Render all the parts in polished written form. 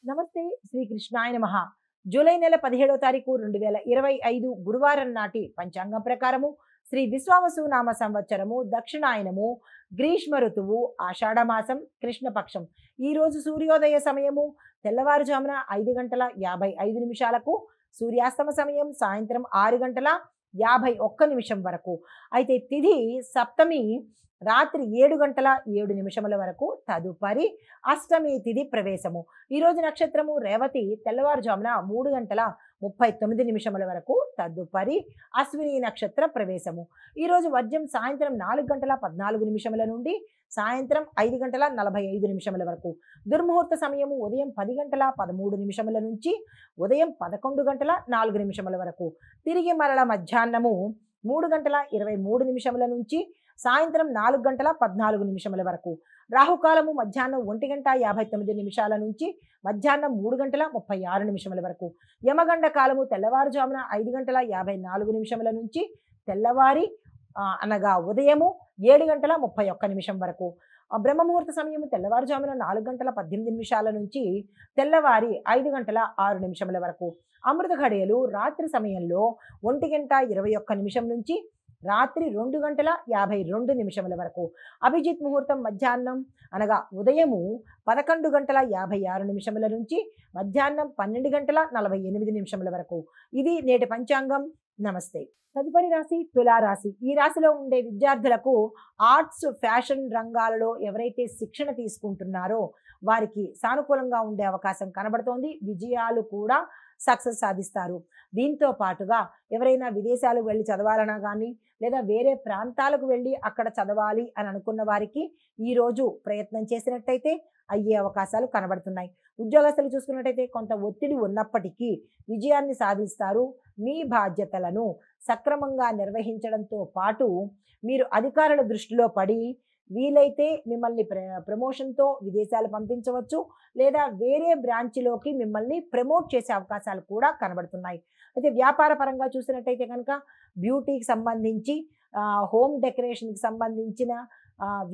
నమస్తే శ్రీ కృష్ణాయ నమః. జూలై నెల 17వ తారీఖు 2025 గురువారం నాటి పంచాంగం ప్రకారము శ్రీ విశ్వావసు నామ సంవత్సరము దక్షిణాయనము గ్రీష్మ ఋతువు ఆషాఢ మాసం కృష్ణపక్షం. ఈ రోజు సూర్యోదయ సమయము తెల్లవారుజామున 5:55 సూర్యాస్తమ సమయం సాయంత్రం 6:51 వరకు. అయితే తిథి సప్తమి రాత్రి 7:07 వరకు. తదుపరి అష్టమి తిథి ప్రవేశము. ఈ రోజు నక్షత్రము రేవతి తెల్లవారుజామున 3:39 వరకు. తదుపరి అశ్విని నక్షత్ర ప్రవేశము. ఈ రోజు వర్జ్యం సాయంత్రం 4:14 నుండి సాయంత్రం 5:45 వరకు. దుర్ముహూర్త సమయము ఉదయం 10:13 నుంచి ఉదయం 11:04 వరకు. తిరిగి మరల మధ్యాహ్నము 3:23 నుంచి సాయంత్రం 4:14 వరకు. రాహుకాలము మధ్యాహ్నం 1:59 నుంచి మధ్యాహ్నం 3:36 వరకు. యమగండ కాలము తెల్లవారుజామున 5:54 నుంచి తెల్లవారి అనగా ఉదయము 7:31 వరకు. బ్రహ్మముహూర్త సమయము తెల్లవారుజామున 4:18 నుంచి తెల్లవారి 5:06 వరకు. అమృత ఘడియలు రాత్రి సమయంలో 1:21 నుంచి రాత్రి 2:52 వరకు. అభిజిత్ ముహూర్తం మధ్యాహ్నం అనగా ఉదయము 11:56 నుంచి మధ్యాహ్నం 12:48 వరకు. ఇది నేటి పంచాంగం. నమస్తే. తదుపరి రాశి తులారాశి. ఈ రాశిలో ఉండే విద్యార్థులకు ఆర్ట్స్ ఫ్యాషన్ రంగాలలో ఎవరైతే శిక్షణ తీసుకుంటున్నారో వారికి సానుకూలంగా ఉండే అవకాశం కనబడుతోంది. విజయాలు కూడా సక్సెస్ సాధిస్తారు. దీంతో పాటుగా ఎవరైనా విదేశాలకు వెళ్ళి చదవాలన్నా కానీ లేదా వేరే ప్రాంతాలకు వెళ్ళి అక్కడ చదవాలి అని అనుకున్న వారికి ఈరోజు ప్రయత్నం చేసినట్టయితే అయ్యే అవకాశాలు కనబడుతున్నాయి. ఉద్యోగస్తులు చూసుకున్నట్టయితే కొంత ఒత్తిడి ఉన్నప్పటికీ విజయాన్ని సాధిస్తారు. మీ బాధ్యతలను సక్రమంగా నిర్వహించడంతో పాటు మీరు అధికారుల దృష్టిలో పడి వీలైతే మిమ్మల్ని ప్రమోషన్తో విదేశాలు పంపించవచ్చు లేదా వేరే బ్రాంచ్లోకి మిమ్మల్ని ప్రమోట్ చేసే అవకాశాలు కూడా కనబడుతున్నాయి. అయితే వ్యాపార పరంగా చూసినట్టయితే కనుక బ్యూటీకి సంబంధించి హోమ్ డెకరేషన్కి సంబంధించిన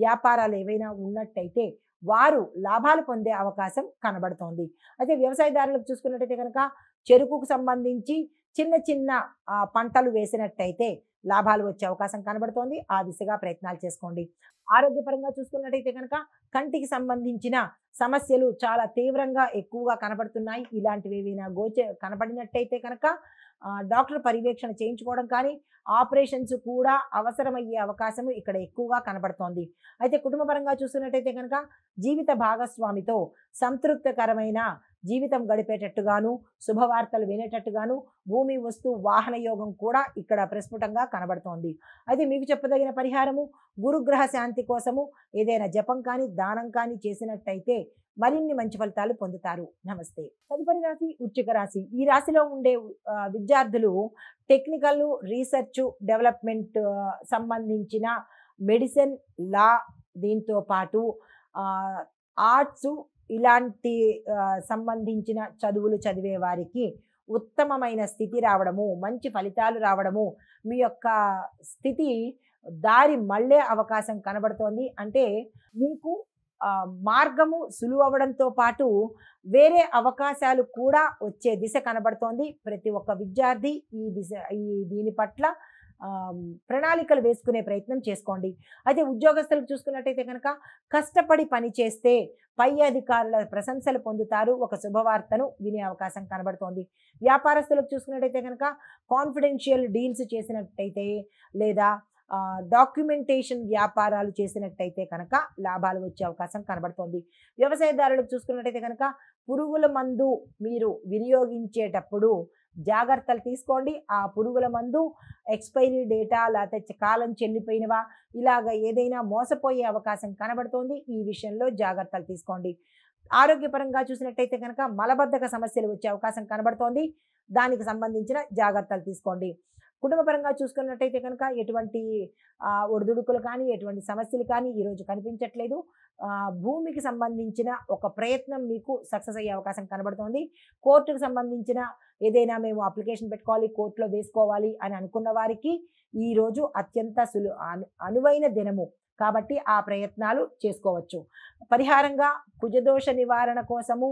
వ్యాపారాలు ఏవైనా ఉన్నట్టయితే వారు లాభాలు పొందే అవకాశం కనబడుతోంది. అయితే వ్యవసాయదారులకు చూసుకున్నట్టయితే కనుక చెరుకుకు సంబంధించి చిన్న చిన్న పంటలు వేసినట్టయితే లాభాలు వచ్చే అవకాశం కనబడుతోంది. ఆ దిశగా ప్రయత్నాలు చేసుకోండి. ఆరోగ్యపరంగా చూసుకున్నట్టయితే కనుక కంటికి సంబంధించిన సమస్యలు చాలా తీవ్రంగా ఎక్కువగా కనబడుతున్నాయి. ఇలాంటివి ఏవైనా కనబడినట్టయితే కనుక డాక్టర్ పర్యవేక్షణ చేయించుకోవడం కానీ ఆపరేషన్స్ కూడా అవసరమయ్యే అవకాశం ఇక్కడ ఎక్కువగా కనబడుతోంది. అయితే కుటుంబపరంగా చూసుకున్నట్టయితే కనుక జీవిత భాగస్వామితో సంతృప్తికరమైన జీవితం గడిపేటట్టుగాను శుభవార్తలు వినేటట్టుగాను భూమి వస్తు వాహన యోగం కూడా ఇక్కడ ప్రస్ఫుటంగా కనబడుతోంది. అయితే మీకు చెప్పదగిన పరిహారము గురుగ్రహ శాంతి కోసము ఏదైనా జపం కానీ దానం కానీ చేసినట్టయితే మరిన్ని మంచి ఫలితాలు పొందుతారు. నమస్తే. తదుపరి రాశి వృశ్చిక రాశి. ఈ రాశిలో ఉండే విద్యార్థులు టెక్నికల్ రీసెర్చ్ డెవలప్మెంట్ సంబంధించిన మెడిసిన్ లా దీంతో పాటు ఆర్ట్స్ ఇలాంటి సంబంధించిన చదువులు చదివే వారికి ఉత్తమమైన స్థితి రావడము మంచి ఫలితాలు రావడము మీ యొక్క స్థితి దారి మళ్ళే అవకాశం కనబడుతోంది. అంటే మీకు మార్గము సులువు అవ్వడంతో పాటు వేరే అవకాశాలు కూడా వచ్చే దిశ కనబడుతోంది. ప్రతి ఒక్క విద్యార్థి దీని పట్ల ప్రణాళికలు వేసుకునే ప్రయత్నం చేసుకోండి. అయితే ఉద్యోగస్తులకు చూసుకున్నట్టయితే కనుక కష్టపడి పని చేస్తే పై అధికారుల ప్రశంసలు పొందుతారు. ఒక శుభవార్తను వినే అవకాశం కనబడుతోంది. వ్యాపారస్తులకు చూసుకున్నట్టయితే కనుక కాన్ఫిడెన్షియల్ డీల్స్ చేసినట్టయితే లేదా డాక్యుమెంటేషన్ వ్యాపారాలు చేసినట్టయితే కనుక లాభాలు వచ్చే అవకాశం కనబడుతోంది. వ్యవసాయదారులకు చూసుకున్నట్టయితే కనుక పురుగుల మందు మీరు వినియోగించేటప్పుడు జాగ్రత్తలు తీసుకోండి. ఆ పురుగుల మందు ఎక్స్పైరీ డేటా లేకపోతే కాలం చెల్లిపోయినవా ఇలాగ ఏదైనా మోసపోయే అవకాశం కనబడుతోంది. ఈ విషయంలో జాగ్రత్తలు తీసుకోండి. ఆరోగ్యపరంగా చూసినట్టయితే కనుక మలబద్ధక సమస్యలు వచ్చే అవకాశం కనబడుతోంది. దానికి సంబంధించిన జాగ్రత్తలు తీసుకోండి. కుటుంబపరంగా చూసుకున్నట్టయితే కనుక ఎటువంటి ఒడిదుడుకులు కానీ ఎటువంటి సమస్యలు కానీ ఈరోజు కనిపించట్లేదు. భూమికి సంబంధించిన ఒక ప్రయత్నం మీకు సక్సెస్ అయ్యే అవకాశం కనబడుతోంది. కోర్టుకు సంబంధించిన ఏదైనా మేము అప్లికేషన్ పెట్టుకోవాలి కోర్టులో వేసుకోవాలి అని అనుకున్న వారికి ఈరోజు అత్యంత అనువైన దినము కాబట్టి ఆ ప్రయత్నాలు చేసుకోవచ్చు. పరిహారంగా కుజదోష నివారణ కోసము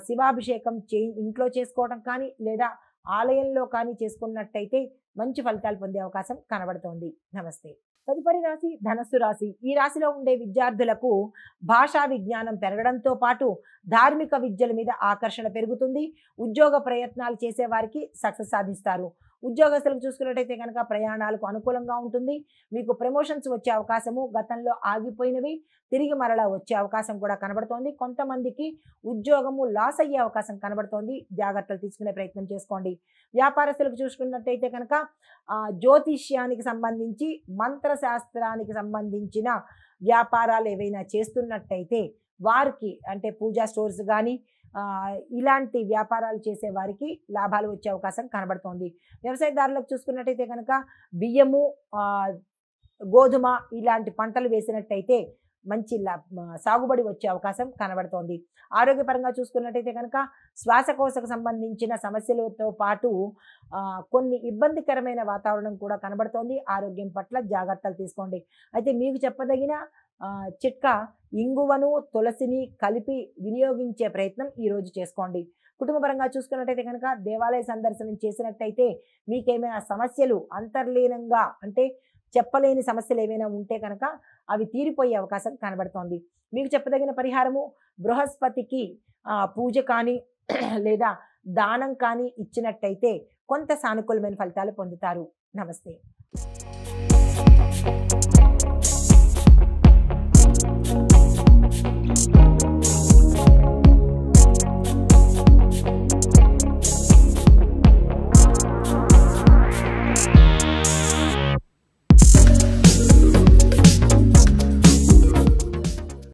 శివాభిషేకం ఇంట్లో చేసుకోవడం కానీ లేదా ఆలయంలో కానీ చేసుకున్నట్టయితే మంచి ఫలితాలు పొందే అవకాశం కనబడుతోంది. నమస్తే. తదుపరి రాశి ధనస్సు రాశి. ఈ రాశిలో ఉండే విద్యార్థులకు భాషా విజ్ఞానం పెరగడంతో పాటు ధార్మిక విద్యల మీద ఆకర్షణ పెరుగుతుంది. ఉద్యోగ ప్రయత్నాలు చేసే వారికి సక్సెస్ సాధిస్తారు. ఉద్యోగస్తులకు చూసుకున్నట్టయితే కనుక ప్రయాణాలకు అనుకూలంగా ఉంటుంది. మీకు ప్రమోషన్స్ వచ్చే అవకాశము, గతంలో ఆగిపోయినవి తిరిగి మరలా వచ్చే అవకాశం కూడా కనబడుతోంది. కొంతమందికి ఉద్యోగము లాస్ అయ్యే అవకాశం కనబడుతోంది. జాగ్రత్తలు తీసుకునే ప్రయత్నం చేసుకోండి. వ్యాపారస్తులకు చూసుకున్నట్టయితే కనుక జ్యోతిష్యానికి సంబంధించి, మంత్రశాస్త్రానికి సంబంధించిన వ్యాపారాలు ఏవైనా చేస్తున్నట్టయితే వారికి, అంటే పూజా స్టోర్స్ కానీ ఇలాంటి వ్యాపారాలు చేసే వారికి లాభాలు వచ్చే అవకాశం కనబడుతోంది. వ్యవసాయదారులకు చూసుకున్నట్టయితే కనుక బియ్యము, గోధుమ ఇలాంటి పంటలు వేసినట్టయితే మంచి సాగుబడి వచ్చే అవకాశం కనబడుతోంది. ఆరోగ్యపరంగా చూసుకున్నట్టయితే కనుక శ్వాసకోశకు సంబంధించిన సమస్యలతో పాటు కొన్ని ఇబ్బందికరమైన వాతావరణం కూడా కనబడుతోంది. ఆరోగ్యం పట్ల జాగ్రత్తలు తీసుకోండి. అయితే మీకు చెప్పదగిన చిట్కా, ఇంగువను తులసిని కలిపి వినియోగించే ప్రయత్నం ఈరోజు చేసుకోండి. కుటుంబపరంగా చూసుకున్నట్టయితే కనుక దేవాలయ సందర్శనం చేసినట్టయితే మీకేమైనా సమస్యలు అంతర్లీనంగా, అంటే చెప్పలేని సమస్యలు ఏమైనా ఉంటే కనుక అవి తీరిపోయే అవకాశం కనబడుతోంది. మీకు చెప్పదగిన పరిహారము, బృహస్పతికి పూజ కానీ లేదా దానం కానీ ఇచ్చినట్టయితే కొంత సానుకూలమైన ఫలితాలు పొందుతారు. నమస్తే.